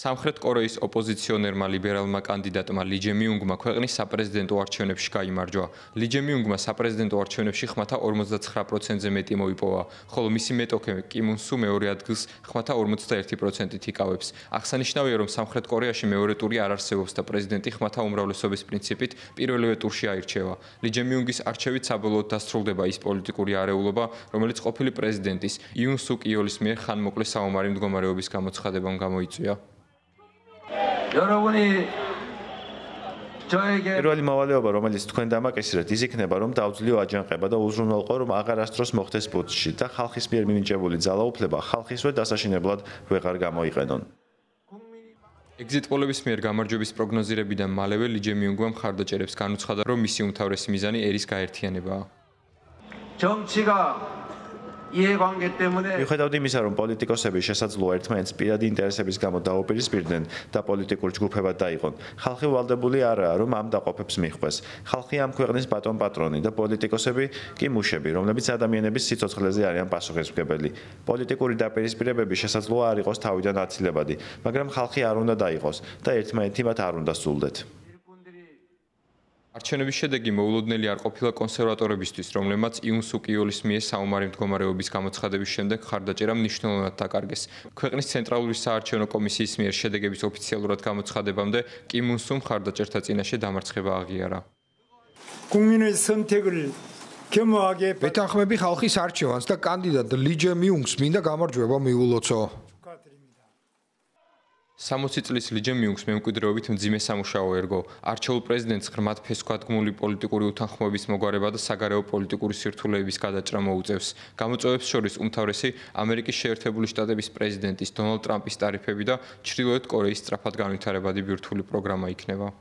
სამხრეთ კორეის ოპოზიციონერმა ლიბერალმა კანდიდატმა ალი ჯემიუნგმა ქვეყნის საპრეზიდენტო არჩევნებში გაიმარჯვა. ალი ჯემიუნგმა საპრეზიდენტო არჩევნებში ხმათა 59%-ზე მეტი მოიპოვა, ხოლო მისი მეტოქე კიმ უნ სუ მეორე ადგილს ხმათა 51%-ით იკავებს. აღსანიშნავია, რომ სამხრეთ კორეაში მეორე ტური არ არსებობს და პრეზიდენტი ხმათა უმრავლესობის პრინციპით პირველივე ტურში აირჩევა. ალი ჯემიუნგის არჩევით საბოლოოდ დასრულდება ის პოლიტიკური არეულობა, რომელიც ყოფილი პრეზიდენტის იუნ სუკ იოლის მიერ ხანმოკლე საომარი მდგომარეობის გამოცხადებამ გამოიწვია. პირველი მოვალეობა, რომელიც თქვენ დამაკისრეთ, ის იქნება, რომ დაუძლიო აჯანყება და უზრუნველყო, რომ აღარასდროს მოხდეს პუტჩი და ხალხის მიერ მინიჭებული ძალაუფლება ხალხისვე დასაშინებლად ვეღარ გამოიყენონ. ეგზიტ პოლების მიერ გამარჯვების პროგნოზირებიდან მალევე ალი ჯემიუნგმა მხარდაჭერებს განუცხადა, რომ მისი უმთავრესი მიზანი ერის გაერთიანებაა. მიუხედავად იმისა, რომ პოლიტიკოსები შესაძლოა ერთმანეთს პირადი ინტერესების გამო დაუპირისპირდნენ და პოლიტიკურ ჯგუფებად დაიყონ, ხალხი ვალდებული არაა, რომ ამ დაყოფებს მიხვდეს. ხალხი ამ ქვეყნის ბატონ-პატრონი და პოლიტიკოსები კი მუშები, რომლებიც ადამიანების სიცოცხლეზე არიან პასუხისმგებელი. პოლიტიკური დაპირისპირებები შესაძლოა არ იყოს თავიდან აცილებადი, მაგრამ ხალხი არ უნდა დაიყოს და ერთმანეთი მათ არ უნდა სულდეთ. არჩევნების შედეგი მოულოდნელი არ ყოფილა კონსერვატორებისთვის, რომლებმაც იუნ სუკ იოლის მიერ საომარი მდგომარეობის გამოცხადების შემდეგ მხარდაჭერა მნიშვნელოვნად დაკარგეს. ქვეყნის ცენტრალური საარჩევნო კომისიის მიერ შედეგების ოფიციალურად გამოცხადებამდე კიმ უნ სუმ მხარდაჭერთა წინაშე დამარცხება აღიარა. ვეთანხმები ხალხის არჩევანს და კანდიდატ ალი ჯემიუნგს მინდა გამარჯვება მიულოცო. 60 წლის ალი ჯემიუნგს მემკვიდრეობით მძიმე სამუშაო ერგო. არჩეულ პრეზიდენტს ღრმად ფესქვადგმული პოლიტიკური უთანხმოების მოგვარება და საგარეო პოლიტიკური სირთულეების გადაჭრა მოუწევს. გამოწვევებს შორის უმთავრესი ამერიკის შეერთებული შტატების პრეზიდენტის დონალდ ტრამპის ტარიფები და ჩრდილოეთ კორეის სწრაფად განვითარებადი ბირთვული პროგრამა იქნება.